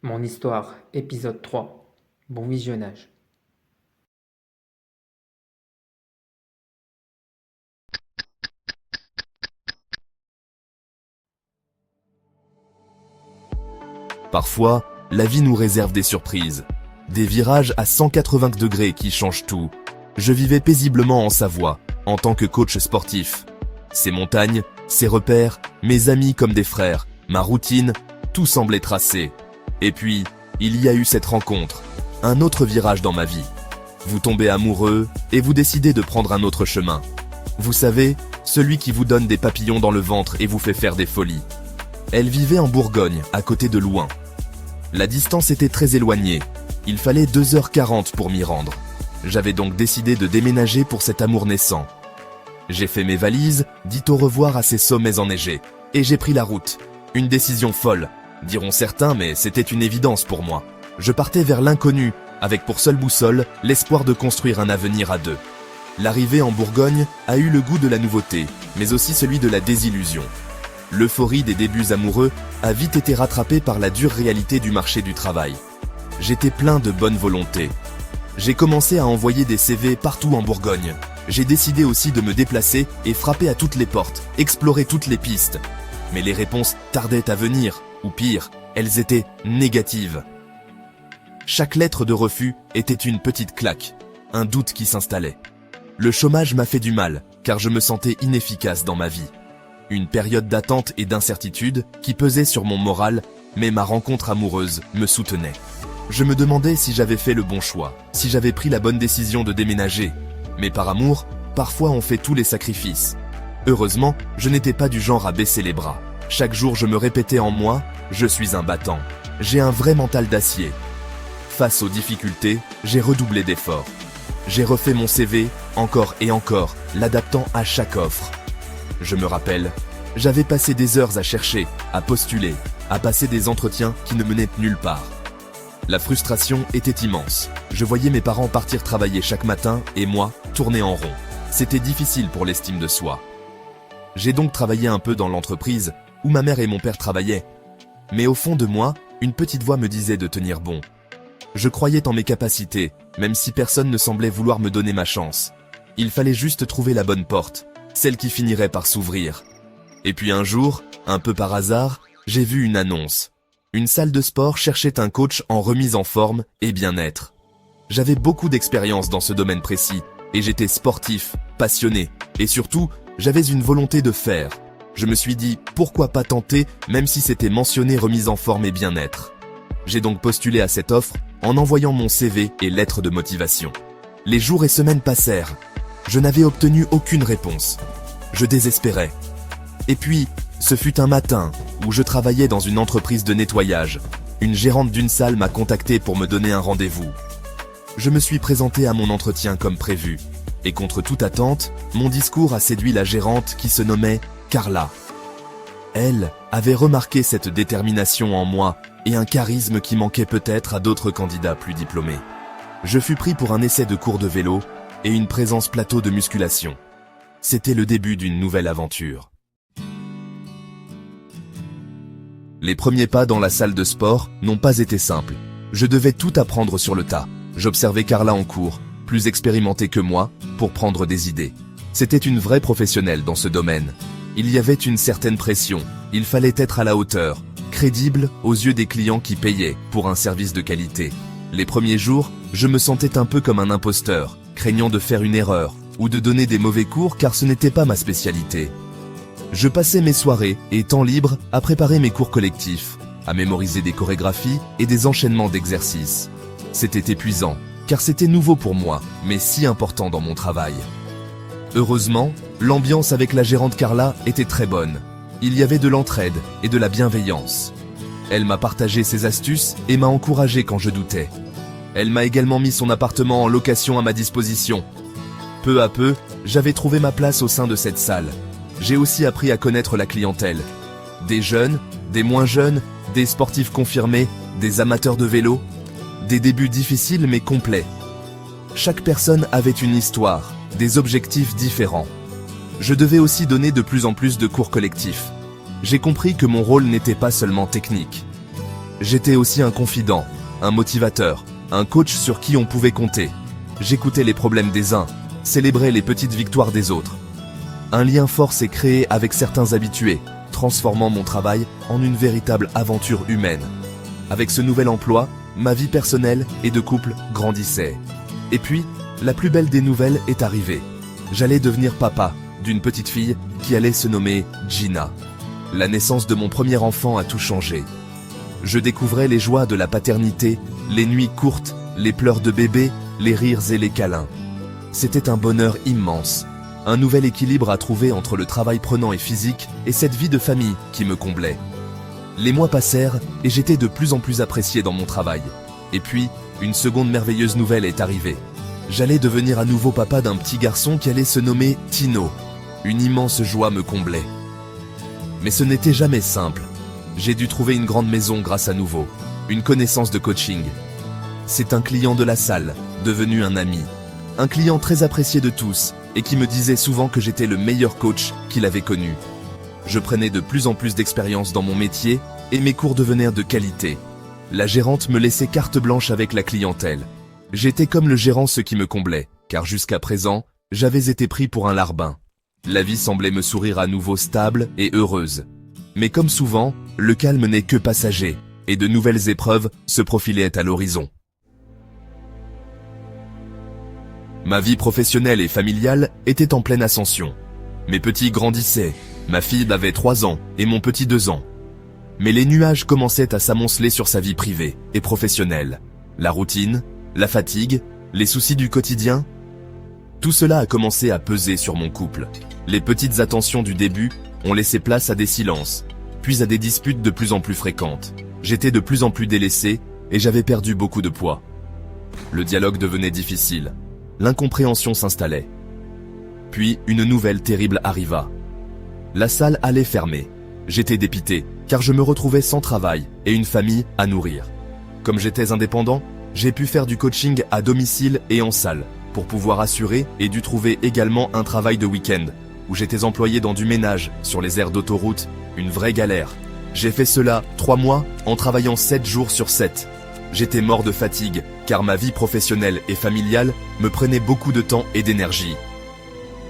Mon histoire, épisode 3. Bon visionnage. Parfois, la vie nous réserve des surprises. Des virages à 180 degrés qui changent tout. Je vivais paisiblement en Savoie, en tant que coach sportif. Ces montagnes, ces repères, mes amis comme des frères, ma routine, tout semblait tracé. Et puis, il y a eu cette rencontre, un autre virage dans ma vie. Vous tombez amoureux et vous décidez de prendre un autre chemin. Vous savez, celui qui vous donne des papillons dans le ventre et vous fait faire des folies. Elle vivait en Bourgogne, à côté de Louhain. La distance était très éloignée. Il fallait 2h40 pour m'y rendre. J'avais donc décidé de déménager pour cet amour naissant. J'ai fait mes valises, dit au revoir à ces sommets enneigés, et j'ai pris la route. Une décision folle, diront certains, mais c'était une évidence pour moi. Je partais vers l'inconnu, avec pour seule boussole l'espoir de construire un avenir à deux. L'arrivée en Bourgogne a eu le goût de la nouveauté, mais aussi celui de la désillusion. L'euphorie des débuts amoureux a vite été rattrapée par la dure réalité du marché du travail. J'étais plein de bonne volonté. J'ai commencé à envoyer des CV partout en Bourgogne. J'ai décidé aussi de me déplacer et frapper à toutes les portes, explorer toutes les pistes. Mais les réponses tardaient à venir, ou pire, elles étaient négatives. Chaque lettre de refus était une petite claque, un doute qui s'installait. Le chômage m'a fait du mal, car je me sentais inefficace dans ma vie. Une période d'attente et d'incertitude qui pesait sur mon moral, mais ma rencontre amoureuse me soutenait. Je me demandais si j'avais fait le bon choix, si j'avais pris la bonne décision de déménager. Mais par amour, parfois on fait tous les sacrifices. Heureusement, je n'étais pas du genre à baisser les bras. Chaque jour je me répétais en moi, je suis un battant. J'ai un vrai mental d'acier. Face aux difficultés, j'ai redoublé d'efforts. J'ai refait mon CV, encore et encore, l'adaptant à chaque offre. Je me rappelle, j'avais passé des heures à chercher, à postuler, à passer des entretiens qui ne menaient nulle part. La frustration était immense. Je voyais mes parents partir travailler chaque matin et moi, tourner en rond. C'était difficile pour l'estime de soi. J'ai donc travaillé un peu dans l'entreprise où ma mère et mon père travaillaient. Mais au fond de moi, une petite voix me disait de tenir bon. Je croyais en mes capacités, même si personne ne semblait vouloir me donner ma chance. Il fallait juste trouver la bonne porte, celle qui finirait par s'ouvrir. Et puis un jour, un peu par hasard, j'ai vu une annonce. Une salle de sport cherchait un coach en remise en forme et bien-être. J'avais beaucoup d'expérience dans ce domaine précis, et j'étais sportif, passionné, et surtout, j'avais une volonté de faire. Je me suis dit, pourquoi pas tenter, même si c'était mentionné remise en forme et bien-être. J'ai donc postulé à cette offre en envoyant mon CV et lettre de motivation. Les jours et semaines passèrent. Je n'avais obtenu aucune réponse. Je désespérais. Et puis, ce fut un matin où je travaillais dans une entreprise de nettoyage. Une gérante d'une salle m'a contacté pour me donner un rendez-vous. Je me suis présenté à mon entretien comme prévu. Et contre toute attente, mon discours a séduit la gérante qui se nommait Carla. Elle avait remarqué cette détermination en moi et un charisme qui manquait peut-être à d'autres candidats plus diplômés. Je fus pris pour un essai de cours de vélo et une présence plateau de musculation. C'était le début d'une nouvelle aventure. Les premiers pas dans la salle de sport n'ont pas été simples. Je devais tout apprendre sur le tas. J'observais Carla en cours, plus expérimentée que moi, pour prendre des idées. C'était une vraie professionnelle dans ce domaine. Il y avait une certaine pression. Il fallait être à la hauteur, crédible aux yeux des clients qui payaient pour un service de qualité. Les premiers jours, je me sentais un peu comme un imposteur, craignant de faire une erreur ou de donner des mauvais cours car ce n'était pas ma spécialité. Je passais mes soirées et temps libres à préparer mes cours collectifs, à mémoriser des chorégraphies et des enchaînements d'exercices. C'était épuisant, car c'était nouveau pour moi, mais si important dans mon travail. Heureusement, l'ambiance avec la gérante Carla était très bonne. Il y avait de l'entraide et de la bienveillance. Elle m'a partagé ses astuces et m'a encouragé quand je doutais. Elle m'a également mis son appartement en location à ma disposition. Peu à peu, j'avais trouvé ma place au sein de cette salle. J'ai aussi appris à connaître la clientèle. Des jeunes, des moins jeunes, des sportifs confirmés, des amateurs de vélo. Des débuts difficiles mais complets. Chaque personne avait une histoire, des objectifs différents. Je devais aussi donner de plus en plus de cours collectifs. J'ai compris que mon rôle n'était pas seulement technique. J'étais aussi un confident, un motivateur, un coach sur qui on pouvait compter. J'écoutais les problèmes des uns, célébrais les petites victoires des autres. Un lien fort s'est créé avec certains habitués, transformant mon travail en une véritable aventure humaine. Avec ce nouvel emploi, ma vie personnelle et de couple grandissait. Et puis, la plus belle des nouvelles est arrivée. J'allais devenir papa d'une petite fille qui allait se nommer Gina. La naissance de mon premier enfant a tout changé. Je découvrais les joies de la paternité, les nuits courtes, les pleurs de bébé, les rires et les câlins. C'était un bonheur immense, un nouvel équilibre à trouver entre le travail prenant et physique et cette vie de famille qui me comblait. Les mois passèrent et j'étais de plus en plus apprécié dans mon travail. Et puis, une seconde merveilleuse nouvelle est arrivée. J'allais devenir à nouveau papa d'un petit garçon qui allait se nommer Tino. Une immense joie me comblait. Mais ce n'était jamais simple. J'ai dû trouver une grande maison grâce à nouveau, une connaissance de coaching. C'est un client de la salle, devenu un ami. Un client très apprécié de tous et qui me disait souvent que j'étais le meilleur coach qu'il avait connu. Je prenais de plus en plus d'expérience dans mon métier et mes cours devenaient de qualité. La gérante me laissait carte blanche avec la clientèle. J'étais comme le gérant, ce qui me comblait, car jusqu'à présent, j'avais été pris pour un larbin. La vie semblait me sourire à nouveau stable et heureuse. Mais comme souvent, le calme n'est que passager, et de nouvelles épreuves se profilaient à l'horizon. Ma vie professionnelle et familiale était en pleine ascension. Mes petits grandissaient, ma fille avait 3 ans et mon petit 2 ans. Mais les nuages commençaient à s'amonceler sur sa vie privée et professionnelle. La routine, la fatigue, les soucis du quotidien, tout cela a commencé à peser sur mon couple. Les petites attentions du début ont laissé place à des silences, puis à des disputes de plus en plus fréquentes. J'étais de plus en plus délaissé et j'avais perdu beaucoup de poids. Le dialogue devenait difficile. L'incompréhension s'installait. Puis une nouvelle terrible arriva. La salle allait fermer. J'étais dépité, car je me retrouvais sans travail et une famille à nourrir. Comme j'étais indépendant, j'ai pu faire du coaching à domicile et en salle, pour pouvoir assurer et dû trouver également un travail de week-end, où j'étais employé dans du ménage, sur les aires d'autoroute, une vraie galère. J'ai fait cela 3 mois, en travaillant 7 jours sur 7. J'étais mort de fatigue, car ma vie professionnelle et familiale me prenait beaucoup de temps et d'énergie.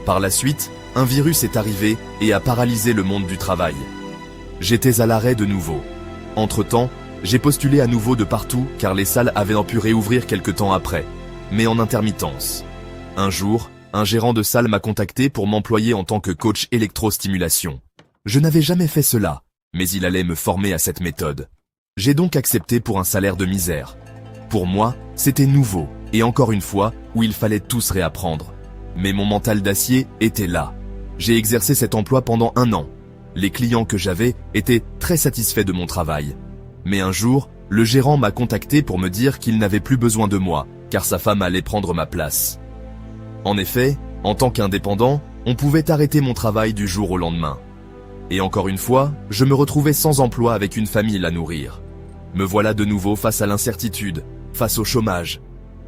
Par la suite, un virus est arrivé et a paralysé le monde du travail. J'étais à l'arrêt de nouveau. Entre-temps, j'ai postulé à nouveau de partout car les salles avaient pu réouvrir quelque temps après, mais en intermittence. Un jour, un gérant de salle m'a contacté pour m'employer en tant que coach électrostimulation. Je n'avais jamais fait cela, mais il allait me former à cette méthode. J'ai donc accepté pour un salaire de misère. Pour moi, c'était nouveau, et encore une fois, où il fallait tous réapprendre. Mais mon mental d'acier était là. J'ai exercé cet emploi pendant 1 an. Les clients que j'avais étaient très satisfaits de mon travail. Mais un jour, le gérant m'a contacté pour me dire qu'il n'avait plus besoin de moi, car sa femme allait prendre ma place. En effet, en tant qu'indépendant, on pouvait arrêter mon travail du jour au lendemain. Et encore une fois, je me retrouvais sans emploi avec une famille à nourrir. Me voilà de nouveau face à l'incertitude, face au chômage.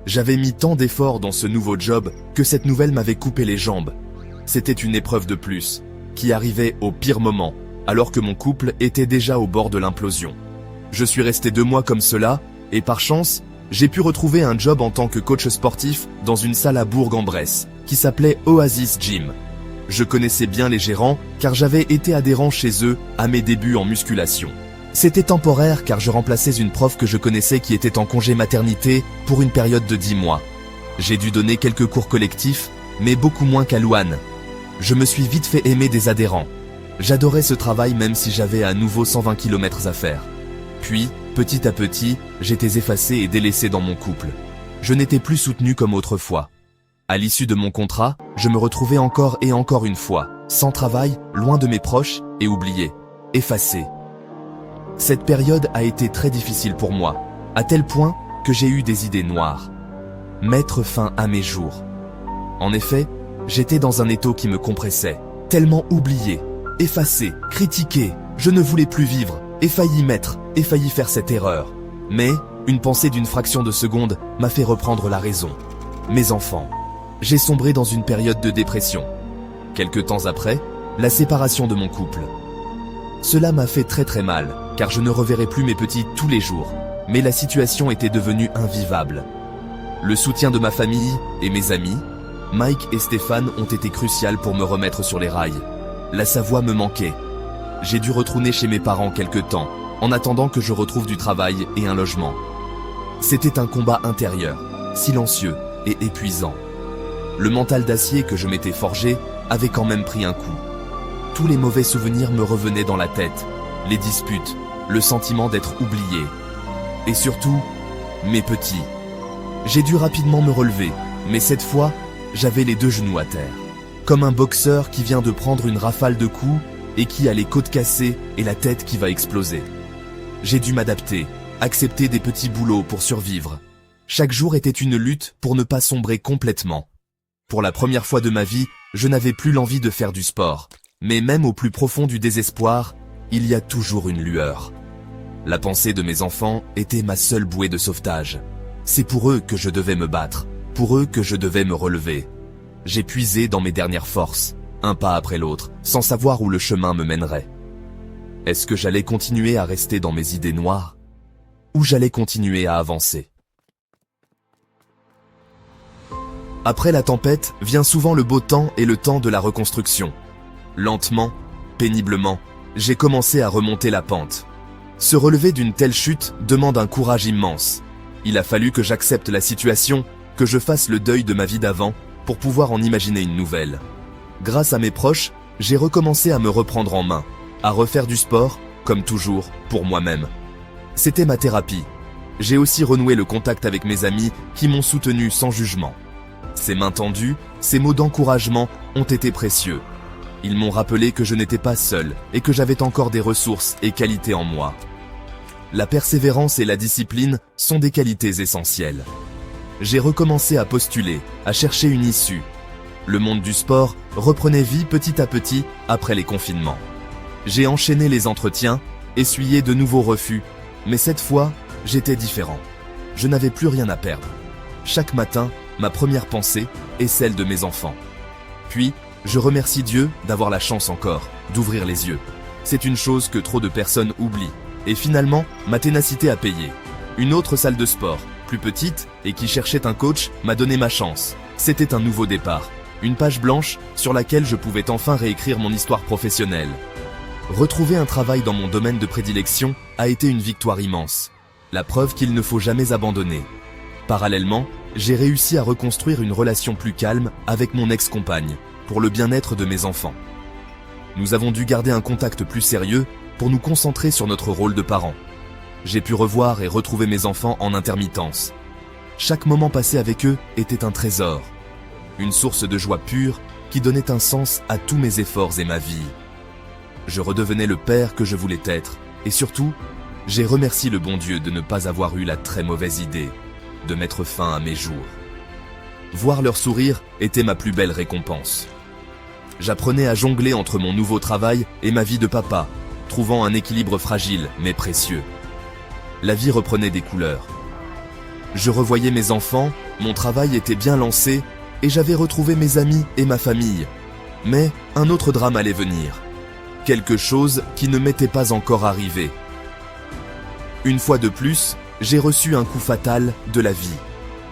J'avais mis tant d'efforts dans ce nouveau job que cette nouvelle m'avait coupé les jambes. C'était une épreuve de plus, qui arrivait au pire moment, alors que mon couple était déjà au bord de l'implosion. Je suis resté 2 mois comme cela, et par chance, j'ai pu retrouver un job en tant que coach sportif dans une salle à Bourg-en-Bresse, qui s'appelait Oasis Gym. Je connaissais bien les gérants, car j'avais été adhérent chez eux à mes débuts en musculation. C'était temporaire car je remplaçais une prof que je connaissais qui était en congé maternité pour une période de 10 mois. J'ai dû donner quelques cours collectifs, mais beaucoup moins qu'à Louane. Je me suis vite fait aimer des adhérents. J'adorais ce travail même si j'avais à nouveau 120 km à faire. Puis, petit à petit, j'étais effacé et délaissé dans mon couple. Je n'étais plus soutenu comme autrefois. À l'issue de mon contrat, je me retrouvais encore et encore une fois, sans travail, loin de mes proches et oublié, effacé. Cette période a été très difficile pour moi, à tel point que j'ai eu des idées noires. Mettre fin à mes jours. En effet, j'étais dans un étau qui me compressait, tellement oublié, effacé, critiqué, je ne voulais plus vivre, et failli faire cette erreur. Mais, une pensée d'une fraction de seconde m'a fait reprendre la raison. Mes enfants. J'ai sombré dans une période de dépression. Quelque temps après, la séparation de mon couple. Cela m'a fait très mal, car je ne reverrais plus mes petits tous les jours. Mais la situation était devenue invivable. Le soutien de ma famille et mes amis, Mike et Stéphane, ont été cruciaux pour me remettre sur les rails. La Savoie me manquait. J'ai dû retourner chez mes parents quelque temps, en attendant que je retrouve du travail et un logement. C'était un combat intérieur, silencieux et épuisant. Le mental d'acier que je m'étais forgé avait quand même pris un coup. Tous les mauvais souvenirs me revenaient dans la tête, les disputes, le sentiment d'être oublié. Et surtout, mes petits. J'ai dû rapidement me relever, mais cette fois, j'avais les 2 genoux à terre. Comme un boxeur qui vient de prendre une rafale de coups et qui a les côtes cassées et la tête qui va exploser. J'ai dû m'adapter, accepter des petits boulots pour survivre. Chaque jour était une lutte pour ne pas sombrer complètement. Pour la première fois de ma vie, je n'avais plus l'envie de faire du sport. Mais même au plus profond du désespoir, il y a toujours une lueur. La pensée de mes enfants était ma seule bouée de sauvetage. C'est pour eux que je devais me battre, pour eux que je devais me relever. J'ai puisé dans mes dernières forces, un pas après l'autre, sans savoir où le chemin me mènerait. Est-ce que j'allais continuer à rester dans mes idées noires? Ou j'allais continuer à avancer? Après la tempête vient souvent le beau temps et le temps de la reconstruction. Lentement, péniblement, j'ai commencé à remonter la pente. Se relever d'une telle chute demande un courage immense. Il a fallu que j'accepte la situation, que je fasse le deuil de ma vie d'avant pour pouvoir en imaginer une nouvelle. Grâce à mes proches, j'ai recommencé à me reprendre en main, à refaire du sport, comme toujours, pour moi-même. C'était ma thérapie. J'ai aussi renoué le contact avec mes amis qui m'ont soutenu sans jugement. Ces mains tendues, ces mots d'encouragement ont été précieux. Ils m'ont rappelé que je n'étais pas seul et que j'avais encore des ressources et qualités en moi. La persévérance et la discipline sont des qualités essentielles. J'ai recommencé à postuler, à chercher une issue. Le monde du sport reprenait vie petit à petit après les confinements. J'ai enchaîné les entretiens, essuyé de nouveaux refus, mais cette fois, j'étais différent. Je n'avais plus rien à perdre. Chaque matin, ma première pensée est celle de mes enfants. Puis, je remercie Dieu d'avoir la chance encore d'ouvrir les yeux. C'est une chose que trop de personnes oublient. Et finalement, ma ténacité a payé. Une autre salle de sport, plus petite et qui cherchait un coach, m'a donné ma chance. C'était un nouveau départ. Une page blanche sur laquelle je pouvais enfin réécrire mon histoire professionnelle. Retrouver un travail dans mon domaine de prédilection a été une victoire immense. La preuve qu'il ne faut jamais abandonner. Parallèlement, j'ai réussi à reconstruire une relation plus calme avec mon ex-compagne, pour le bien-être de mes enfants. Nous avons dû garder un contact plus sérieux pour nous concentrer sur notre rôle de parents. J'ai pu revoir et retrouver mes enfants en intermittence. Chaque moment passé avec eux était un trésor, une source de joie pure qui donnait un sens à tous mes efforts et ma vie. Je redevenais le père que je voulais être, et surtout, j'ai remercié le bon Dieu de ne pas avoir eu la très mauvaise idée de mettre fin à mes jours. Voir leur sourire était ma plus belle récompense. J'apprenais à jongler entre mon nouveau travail et ma vie de papa, trouvant un équilibre fragile mais précieux. La vie reprenait des couleurs. Je revoyais mes enfants, mon travail était bien lancé et j'avais retrouvé mes amis et ma famille. Mais un autre drame allait venir. Quelque chose qui ne m'était pas encore arrivé. Une fois de plus, j'ai reçu un coup fatal de la vie.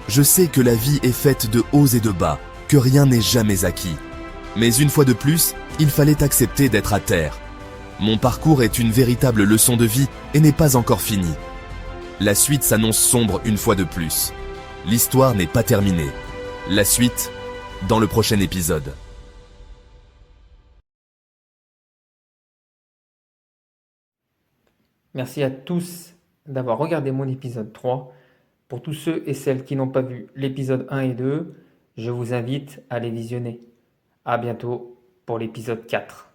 Je sais que la vie est faite de hauts et de bas, que rien n'est jamais acquis. Mais une fois de plus, il fallait accepter d'être à terre. Mon parcours est une véritable leçon de vie et n'est pas encore fini. La suite s'annonce sombre une fois de plus. L'histoire n'est pas terminée. La suite, dans le prochain épisode. Merci à tous d'avoir regardé mon épisode 3. Pour tous ceux et celles qui n'ont pas vu l'épisode 1 et 2, je vous invite à les visionner. À bientôt pour l'épisode 4.